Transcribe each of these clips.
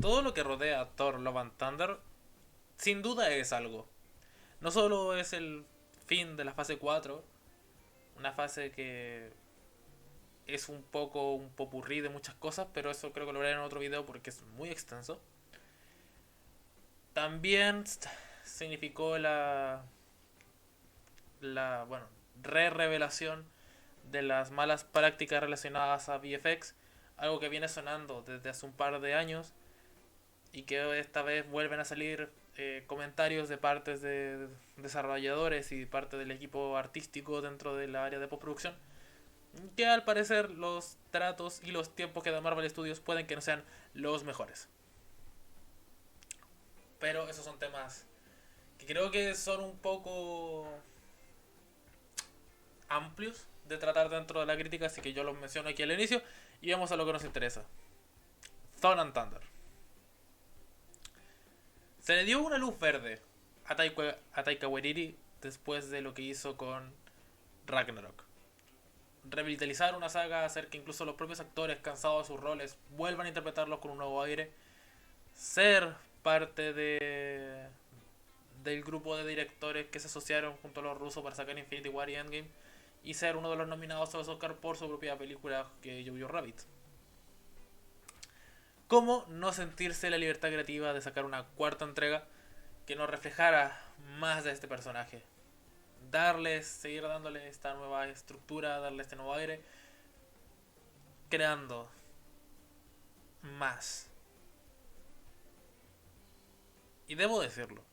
todo lo que rodea a Thor Love and Thunder sin duda es algo. No solo es el fin de la fase 4, una fase que es un poco un popurrí de muchas cosas, pero eso creo que lo veré en otro video porque es muy extenso. También significó la bueno, re-revelación de las malas prácticas relacionadas a VFX, algo que viene sonando desde hace un par de años y que esta vez vuelven a salir comentarios de partes de desarrolladores y parte del equipo artístico dentro del área de postproducción, que al parecer los tratos y los tiempos que da Marvel Studios pueden que no sean los mejores. Pero esos son temas que creo que son un poco amplios de tratar dentro de la crítica, así que yo los menciono aquí al inicio y vamos a lo que nos interesa. Thor and Thunder. Se le dio una luz verde a Taika Waititi después de lo que hizo con Ragnarok. Revitalizar una saga, hacer que incluso los propios actores cansados de sus roles vuelvan a interpretarlos con un nuevo aire, ser parte del grupo de directores que se asociaron junto a los rusos para sacar Infinity War y Endgame y ser uno de los nominados a los Oscar por su propia película que Jojo Rabbit. ¿Cómo no sentirse la libertad creativa de sacar una cuarta entrega que nos reflejara más de este personaje? Seguir dándole esta nueva estructura, darle este nuevo aire, creando más. Y debo decirlo,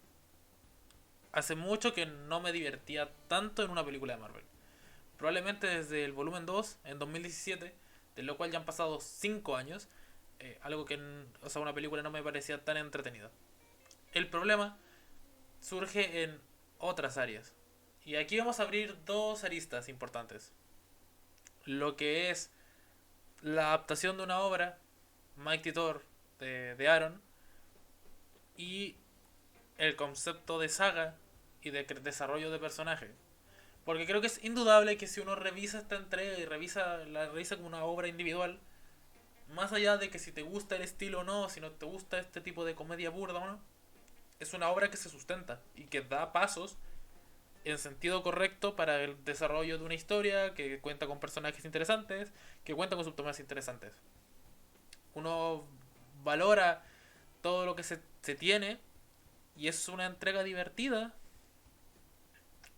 hace mucho que no me divertía tanto en una película de Marvel. Probablemente desde el volumen 2 en 2017, de lo cual ya han pasado 5 años, algo que, o sea, una película no me parecía tan entretenida. El problema surge en otras áreas. Y aquí vamos a abrir dos aristas importantes. Lo que es la adaptación de una obra, Mighty Thor, de Aaron, y el concepto de saga y de desarrollo de personaje. Porque creo que es indudable que si uno revisa esta entrega y la revisa como una obra individual, más allá de que si te gusta el estilo o no, si no te gusta este tipo de comedia burda o no, es una obra que se sustenta y que da pasos en sentido correcto para el desarrollo de una historia que cuenta con personajes interesantes, que cuenta con subtemas interesantes. Uno valora todo lo que se tiene y es una entrega divertida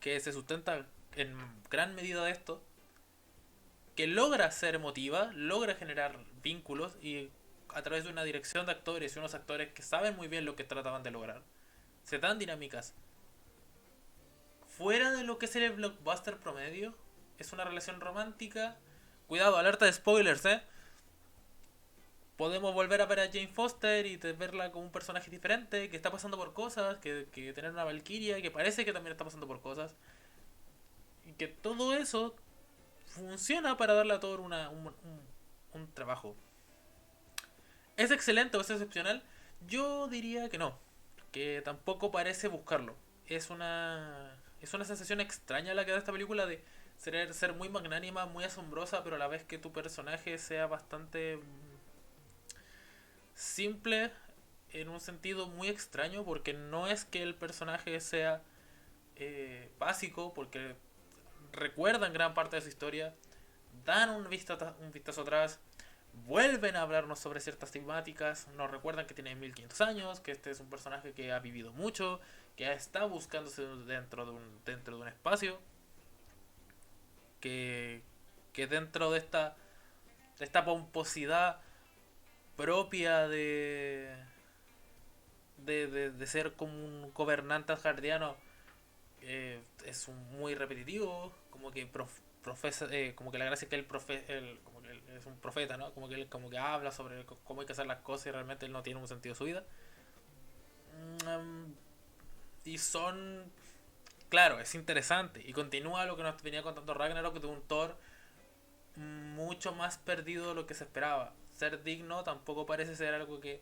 que se sustenta en gran medida de esto, que logra ser emotiva, logra generar vínculos y a través de una dirección de actores y unos actores que saben muy bien lo que trataban de lograr, se dan dinámicas fuera de lo que es el blockbuster promedio. Es una relación romántica. Cuidado, alerta de spoilers, podemos volver a ver a Jane Foster y verla como un personaje diferente, que está pasando por cosas, que tener una Valkyria, que parece que también está pasando por cosas. Y que todo eso funciona para darle a todo un trabajo. ¿Es excelente o es excepcional? Yo diría que no, que tampoco parece buscarlo. Es una sensación extraña la que da esta película de ser muy magnánima, muy asombrosa, pero a la vez que tu personaje sea bastante simple en un sentido muy extraño, porque no es que el personaje sea básico, porque recuerdan gran parte de su historia, dan un vistazo atrás, vuelven a hablarnos sobre ciertas temáticas, nos recuerdan que tiene 1500 años, que este es un personaje que ha vivido mucho, que está buscándose dentro de un espacio, que, que dentro de esta pomposidad propia de ser como un gobernante asgardiano, es muy repetitivo, como que profesa, como que la gracia es que como que él es un profeta, ¿no? Como que él como que habla sobre cómo hay que hacer las cosas y realmente él no tiene un sentido de su vida. Y son, claro, es interesante y continúa lo que nos venía contando Ragnarok de un Thor mucho más perdido de lo que se esperaba. Ser digno tampoco parece ser algo que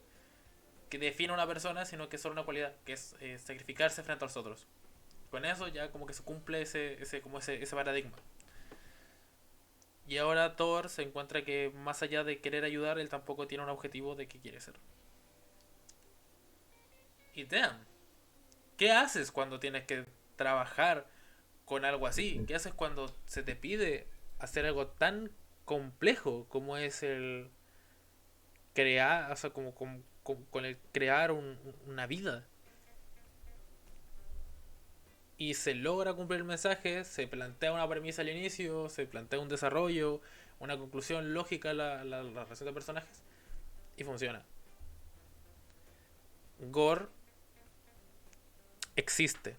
define a una persona, sino que es solo una cualidad, que es sacrificarse frente a los otros. Con eso ya como que se cumple ese paradigma. Y ahora Thor se encuentra que más allá de querer ayudar, él tampoco tiene un objetivo de qué quiere ser. Y damn, ¿qué haces cuando tienes que trabajar con algo así? ¿Qué haces cuando se te pide hacer algo tan complejo como es el crear, o sea, con el crear una vida? Y se logra cumplir el mensaje, se plantea una premisa al inicio, se plantea un desarrollo, una conclusión lógica a la relación de personajes, y funciona. Gore existe.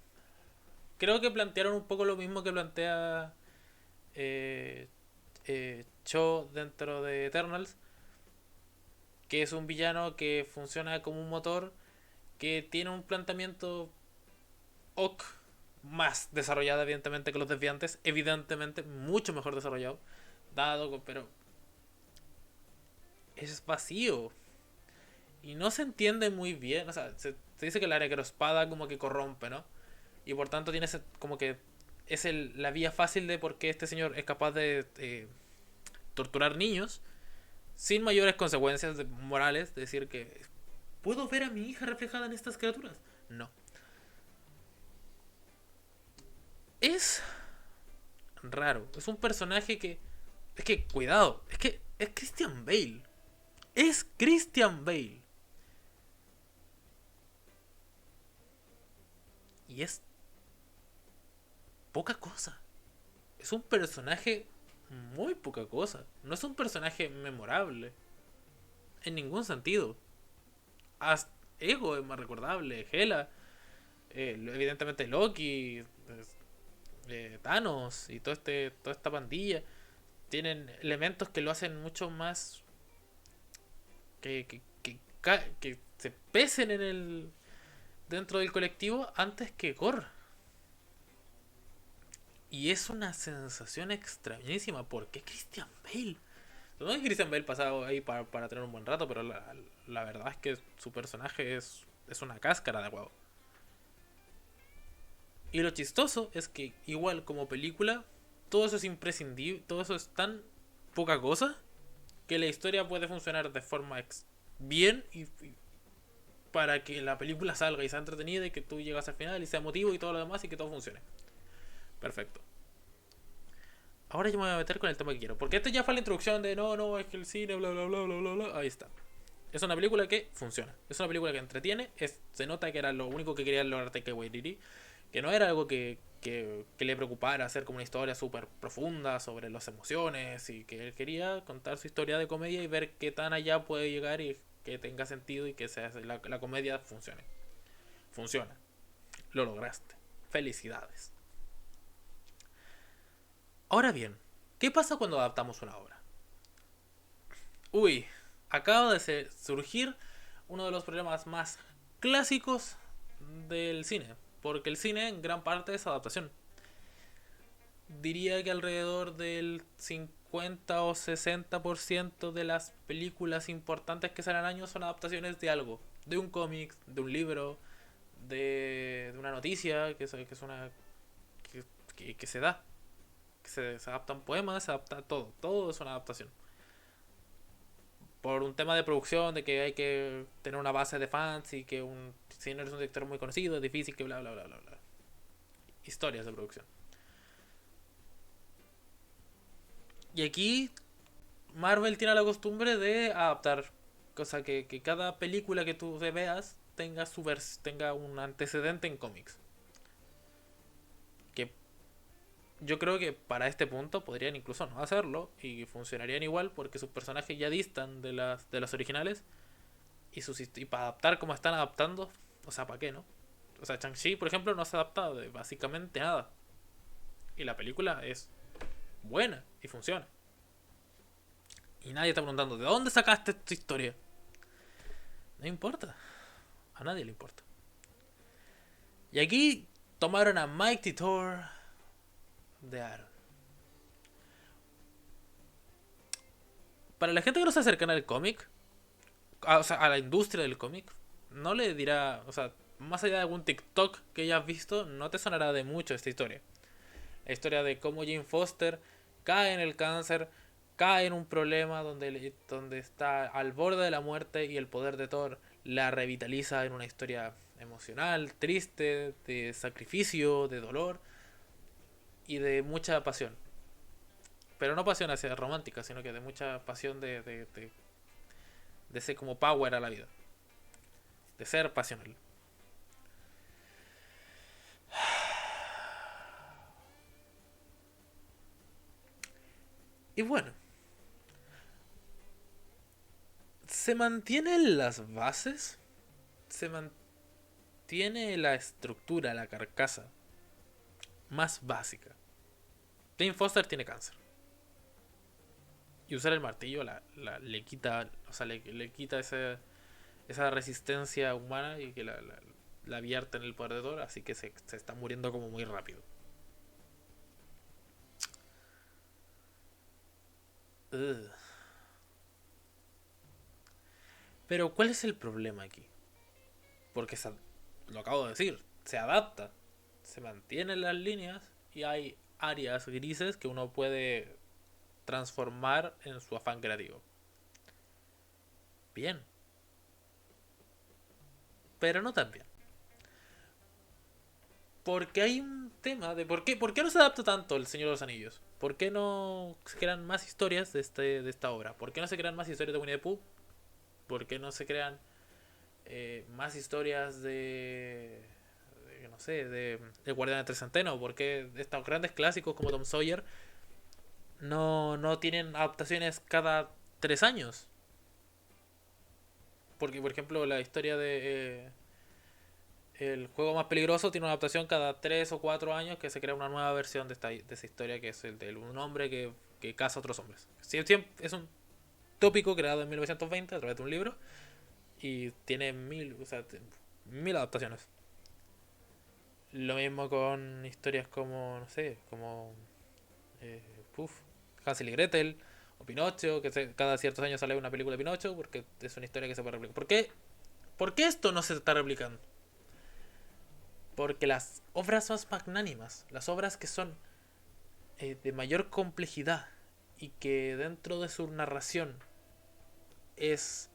Creo que plantearon un poco lo mismo que plantea eh, Cho dentro de Eternals, que es un villano que funciona como un motor, que tiene un planteamiento ok, más desarrollado evidentemente que los desviantes, evidentemente mucho mejor desarrollado, dado, pero es vacío y no se entiende muy bien, o sea, se dice que la necroespada como que corrompe, ¿no? Y por tanto tiene como que es la vía fácil de por qué este señor es capaz de torturar niños sin mayores consecuencias morales, decir que ¿puedo ver a mi hija reflejada en estas criaturas? No. Es raro. Es un personaje que... Es que, cuidado, es que es Christian Bale. Es Christian Bale. Y es poca cosa. Es un personaje muy poca cosa. No es un personaje memorable. En ningún sentido. Hasta Ego es más recordable. Hela. Evidentemente Loki. Thanos. Y toda esta pandilla. Tienen elementos que lo hacen mucho más que se pesen en el dentro del colectivo antes que Gore. Y es una sensación extrañísima porque Christian Bale. No es que Christian Bale pasado ahí para tener un buen rato, pero la verdad es que su personaje es una cáscara de huevo. Y lo chistoso es que igual como película, todo eso es imprescindible, todo eso es tan poca cosa que la historia puede funcionar de forma bien y para que la película salga y sea entretenida y que tú llegas al final y sea emotivo y todo lo demás y que todo funcione. Perfecto. Ahora yo me voy a meter con el tema que quiero. Porque esto ya fue la introducción de no, no, es que el cine, bla, bla, bla, bla, bla, bla. Ahí está. Es una película que funciona. Es una película que entretiene. Se nota que era lo único que quería lograr Taika Waititi. Que no era algo que le preocupara hacer como una historia súper profunda sobre las emociones. Y que él quería contar su historia de comedia y ver qué tan allá puede llegar y que tenga sentido y que la comedia funcione. Funciona. Lo lograste. Felicidades. Ahora bien, ¿qué pasa cuando adaptamos una obra? Uy, acaba de surgir uno de los problemas más clásicos del cine, porque el cine en gran parte es adaptación. Diría que alrededor del 50 o 60% de las películas importantes que salen al año son adaptaciones de algo, de un cómic, de un libro, de una noticia, que es una que se da, que se adaptan poemas, se adapta todo es una adaptación. Por un tema de producción, de que hay que tener una base de fans y que si no eres un director muy conocido es difícil que bla bla bla bla bla. Historias de producción. Y aquí Marvel tiene la costumbre de adaptar, cosa que cada película que tú veas tenga un antecedente en cómics. Que yo creo que para este punto podrían incluso no hacerlo y funcionarían igual porque sus personajes ya distan de las originales y para adaptar como están adaptando, o sea, ¿para qué, no? O sea, Shang-Chi, por ejemplo, no se adapta de básicamente nada. Y la película es buena y funciona. Y nadie está preguntando, ¿de dónde sacaste esta historia? No importa. A nadie le importa. Y aquí tomaron a Mike Titor de Aaron. Para la gente que no se acerca al cómic, o sea, a la industria del cómic, no le dirá, o sea, más allá de algún TikTok que hayas visto, no te sonará de mucho esta historia. La historia de cómo Jane Foster cae en el cáncer, cae en un problema donde está al borde de la muerte y el poder de Thor la revitaliza en una historia emocional, triste, de sacrificio, de dolor y de mucha pasión. Pero no pasión hacia romántica, sino que de mucha pasión de ser como power a la vida. De ser pasional. Y bueno, se mantienen las bases, se mantiene la estructura, la carcasa más básica. Jane Foster tiene cáncer. Y usar el martillo le quita, o sea, le quita esa resistencia humana y que la vierte en el poder de Thor, así que se está muriendo como muy rápido. Ugh. Pero ¿cuál es el problema aquí? Porque lo acabo de decir, se adapta, se mantienen las líneas y hay áreas grises que uno puede transformar en su afán creativo. Bien, pero no tan bien. Porque hay un tema de por qué no se adapta tanto El Señor de los Anillos. ¿Por qué no se crean más historias de esta obra? ¿Por qué no se crean más historias de Winnie the Pooh? ¿Por qué no se crean más historias no sé, de Guardián de Tres Centenas? ¿Por qué estos grandes clásicos como Tom Sawyer no tienen adaptaciones cada 3 años? Porque, por ejemplo, la historia de el juego más peligroso tiene una adaptación cada 3 o 4 años que se crea una nueva versión de esa historia que es el de un hombre que caza a otros hombres. Es un tópico creado en 1920 a través de un libro y tiene mil adaptaciones. Lo mismo con historias como, no sé, como eh, Puff, Hansel y Gretel o Pinocho, que cada ciertos años sale una película de Pinocho porque es una historia que se puede replicar. ¿Por qué esto no se está replicando? Porque las obras más magnánimas, las obras que son de mayor complejidad y que dentro de su narración es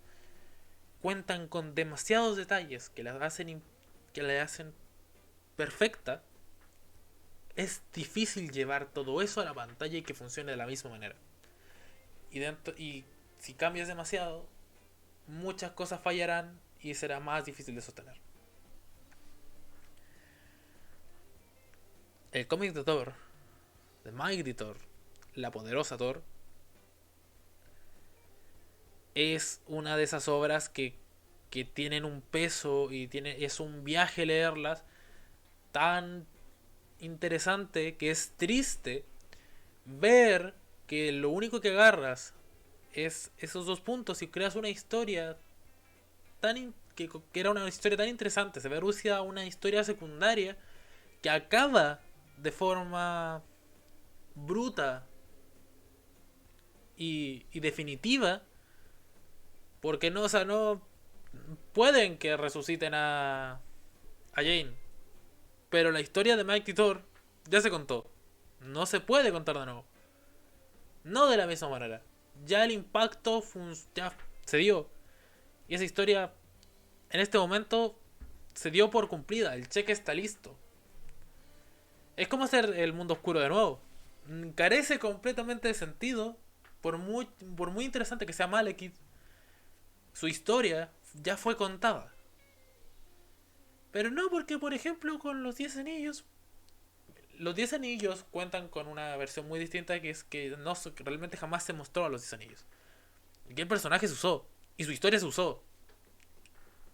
cuentan con demasiados detalles que la hacen perfecta, es difícil llevar todo eso a la pantalla y que funcione de la misma manera. Y si cambias demasiado, muchas cosas fallarán y será más difícil de sostener. El cómic de Thor, de Mighty Thor, la poderosa Thor, es una de esas obras que tienen un peso y es un viaje leerlas tan interesante que es triste ver que lo único que agarras es esos 2 puntos y creas una historia que era una historia tan interesante. Se ve Rusia una historia secundaria que acaba de forma bruta y definitiva porque no, o sea, no pueden que resuciten a Jane, pero la historia de Mike Titor ya se contó. No se puede contar de nuevo. No de la misma manera. Ya el impacto ya se dio. Y esa historia, en este momento, se dio por cumplida. El cheque está listo. Es como hacer el mundo oscuro de nuevo. Carece completamente de sentido. Por muy interesante que sea Malekith, su historia ya fue contada. Pero no porque, por ejemplo, con los 10 anillos. Los 10 anillos cuentan con una versión muy distinta que es que realmente jamás se mostró a los 10 anillos. Y el personaje se usó. Y su historia se usó.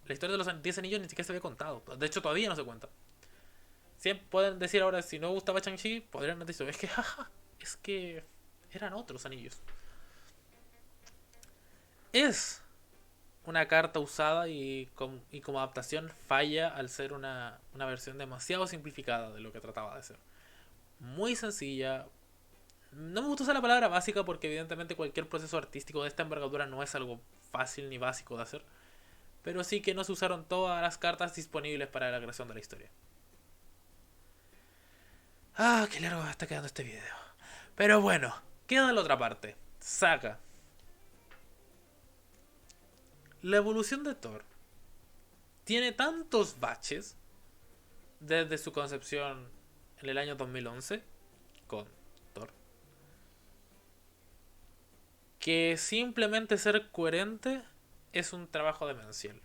La historia de los 10 anillos ni siquiera se había contado. De hecho, todavía no se cuenta. Siempre pueden decir ahora, si no gustaba Shang-Chi, podrían decir, es que, jaja, es que eran otros anillos. Es una carta usada y como adaptación falla al ser una versión demasiado simplificada de lo que trataba de ser. Muy sencilla. No me gusta usar la palabra básica porque evidentemente cualquier proceso artístico de esta envergadura no es algo fácil ni básico de hacer. Pero sí que no se usaron todas las cartas disponibles para la creación de la historia. Ah, qué largo está quedando este video. Pero bueno, queda la otra parte. Saga. La evolución de Thor tiene tantos baches desde su concepción en el año 2011 con Thor, que simplemente ser coherente es un trabajo demencial.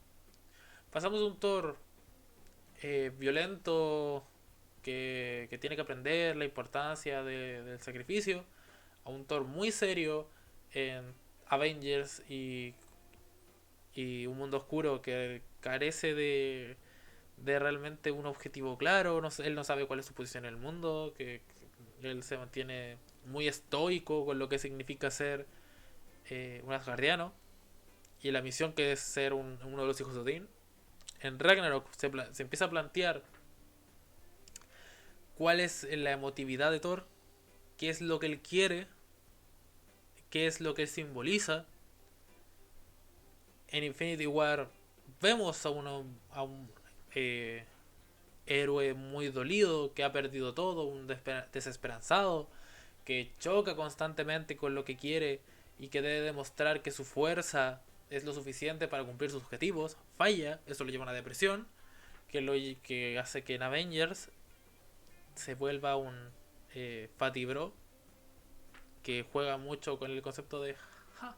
Pasamos de un Thor violento que tiene que aprender la importancia del sacrificio a un Thor muy serio en Avengers y un mundo oscuro que carece de realmente un objetivo claro. No sé, él no sabe cuál es su posición en el mundo, que él se mantiene muy estoico con lo que significa ser un asgardiano y la misión que es ser uno de los hijos de Odín. En Ragnarok se empieza a plantear cuál es la emotividad de Thor, qué es lo que él quiere, qué es lo que él simboliza. En Infinity War vemos a un héroe muy dolido, que ha perdido todo, un desesperanzado, que choca constantemente con lo que quiere y que debe demostrar que su fuerza es lo suficiente para cumplir sus objetivos. Falla, eso lo lleva a una depresión, que hace que en Avengers se vuelva un Fatty Bro, que juega mucho con el concepto de ja,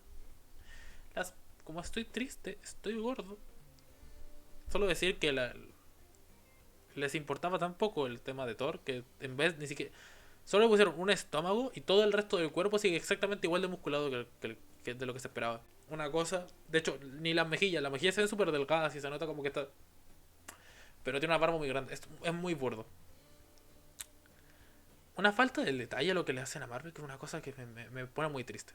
como estoy triste, estoy gordo. Solo decir que les importaba tan poco el tema de Thor que en vez ni siquiera solo le pusieron un estómago y todo el resto del cuerpo sigue exactamente igual de musculado que de lo que se esperaba. Una cosa, de hecho, ni las mejillas se ven súper delgadas y se nota como que está. Pero tiene una barba muy grande, es muy burdo. Una falta del detalle a lo que le hacen a Marvel, que es una cosa que me pone muy triste.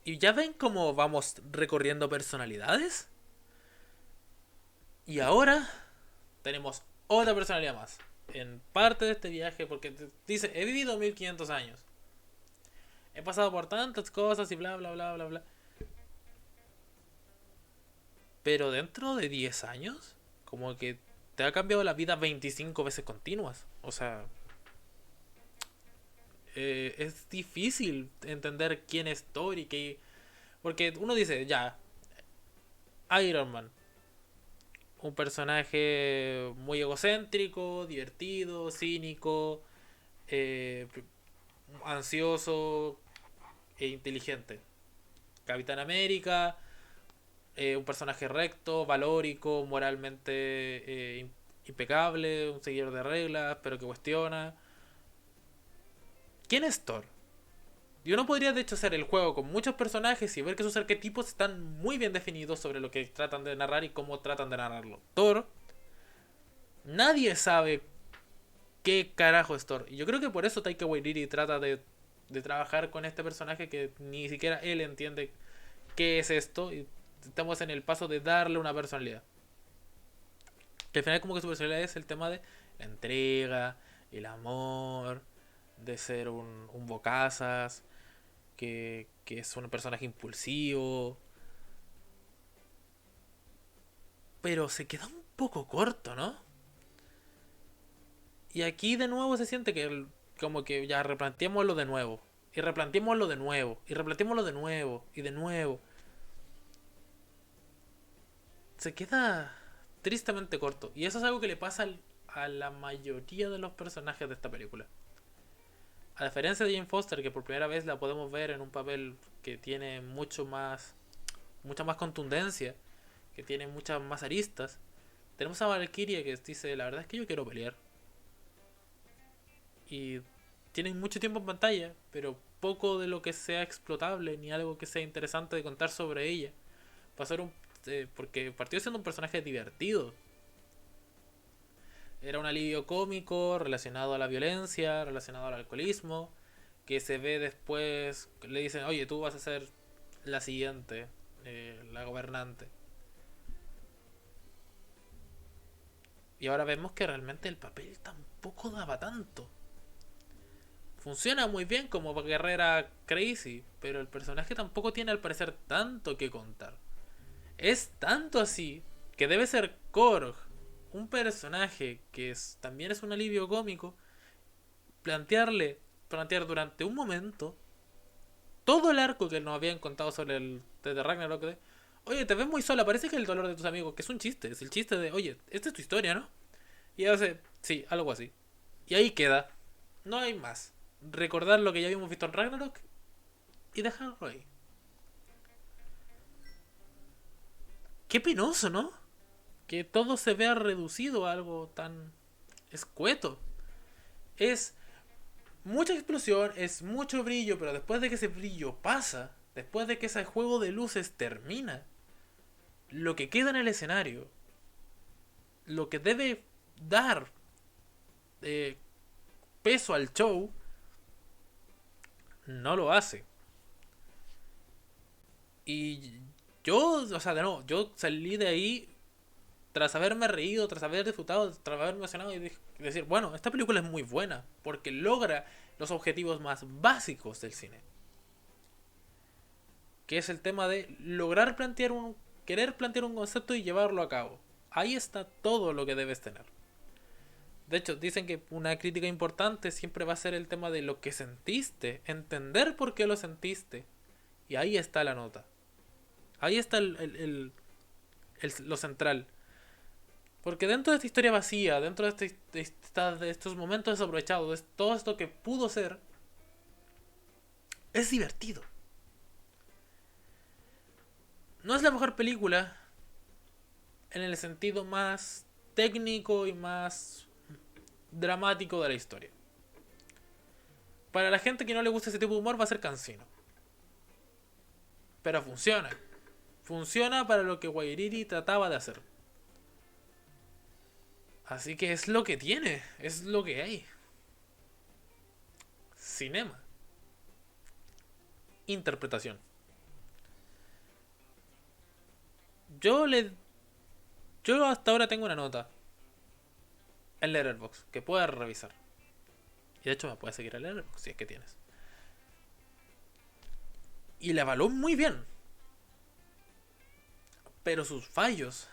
Y ya ven cómo vamos recorriendo personalidades. Y ahora tenemos otra personalidad más. En parte de este viaje, porque dice, he vivido 1500 años. He pasado por tantas cosas y bla, bla, bla, bla, bla. Pero dentro de 10 años, como que te ha cambiado la vida 25 veces continuas. O sea, es difícil entender quién es Thor y qué. Porque uno dice, ya, Iron Man, un personaje muy egocéntrico, divertido, cínico, eh, ansioso e inteligente. Capitán América, un personaje recto, valórico, moralmente impecable, un seguidor de reglas, pero que cuestiona. ¿Quién es Thor? Yo no podría de hecho hacer el juego con muchos personajes y ver que sus arquetipos están muy bien definidos sobre lo que tratan de narrar y cómo tratan de narrarlo. Thor, nadie sabe qué carajo es Thor. Y yo creo que por eso Taika Waititi trata de trabajar con este personaje que ni siquiera él entiende qué es esto. Y estamos en el paso de darle una personalidad. Que al final como que su personalidad es el tema de la entrega, el amor, de ser un bocazas, que es un personaje impulsivo. Pero se queda un poco corto, ¿no? Y aquí de nuevo se siente que como que ya replanteémoslo de nuevo. Y replanteémoslo de nuevo. Y replanteémoslo de nuevo. Y de nuevo. Se queda tristemente corto. Y eso es algo que le pasa a la mayoría de los personajes de esta película. A diferencia de Jane Foster, que por primera vez la podemos ver en un papel que tiene mucha más contundencia, que tiene muchas más aristas, tenemos a Valkyria que dice, la verdad es que yo quiero pelear. Y tienen mucho tiempo en pantalla, pero poco de lo que sea explotable, ni algo que sea interesante de contar sobre ella. Porque partió siendo un personaje divertido. Era un alivio cómico relacionado a la violencia, relacionado al alcoholismo, que se ve después, le dicen, oye, tú vas a ser la siguiente, la gobernante. Y ahora vemos que realmente el papel tampoco daba tanto. Funciona muy bien como guerrera crazy, pero el personaje tampoco tiene al parecer tanto que contar. Es tanto así que debe ser Korg, un personaje que también es un alivio cómico, plantear durante un momento todo el arco que nos habían contado sobre el de Ragnarok de, oye, te ves muy sola, parece que el dolor de tus amigos, que es un chiste, es el chiste de, oye, esta es tu historia, ¿no? Y hace, sí, algo así. Y ahí queda. No hay más. Recordar lo que ya habíamos visto en Ragnarok y dejarlo ahí. Qué penoso, ¿no? Que todo se vea reducido a algo tan escueto. Es mucha explosión, es mucho brillo, pero después de que ese brillo pasa, después de que ese juego de luces termina, lo que queda en el escenario, lo que debe dar eh, peso al show, no lo hace. Y yo, o sea, de nuevo, yo salí de ahí tras haberme reído, tras haber disfrutado, tras haberme emocionado y decir, bueno, esta película es muy buena porque logra los objetivos más básicos del cine. Que es el tema de lograr plantear querer plantear un concepto y llevarlo a cabo. Ahí está todo lo que debes tener. De hecho, dicen que una crítica importante siempre va a ser el tema de lo que sentiste, entender por qué lo sentiste. Y ahí está la nota. Ahí está lo central. Porque dentro de esta historia vacía, dentro de estos momentos desaprovechados, de todo esto que pudo ser, es divertido. No es la mejor película en el sentido más técnico y más dramático de la historia. Para la gente que no le gusta ese tipo de humor va a ser cansino. Pero funciona. Funciona para lo que Wairiri trataba de hacer. Así que es lo que tiene, es lo que hay. Cinema. Interpretación. Yo le. Yo hasta ahora tengo una nota en Letterboxd que puedes revisar. Y de hecho me puedes seguir en Letterboxd si es que tienes. Y la evaluó muy bien. Pero sus fallos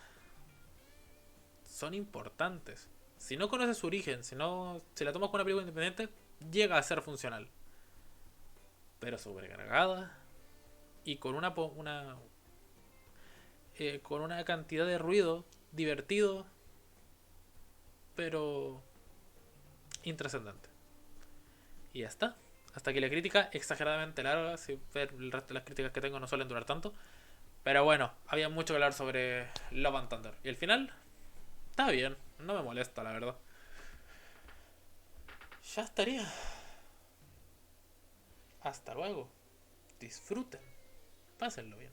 son importantes. Si no conoces su origen, si la tomas con una película independiente, llega a ser funcional. Pero sobrecargada y con una cantidad de ruido divertido, pero intrascendente. Y ya está. Hasta aquí la crítica, exageradamente larga. Si ver el resto de las críticas que tengo no suelen durar tanto. Pero bueno, había mucho que hablar sobre Love and Thunder. Y el final, está bien, no me molesta, la verdad. Ya estaría. Hasta luego. Disfruten. Pásenlo bien.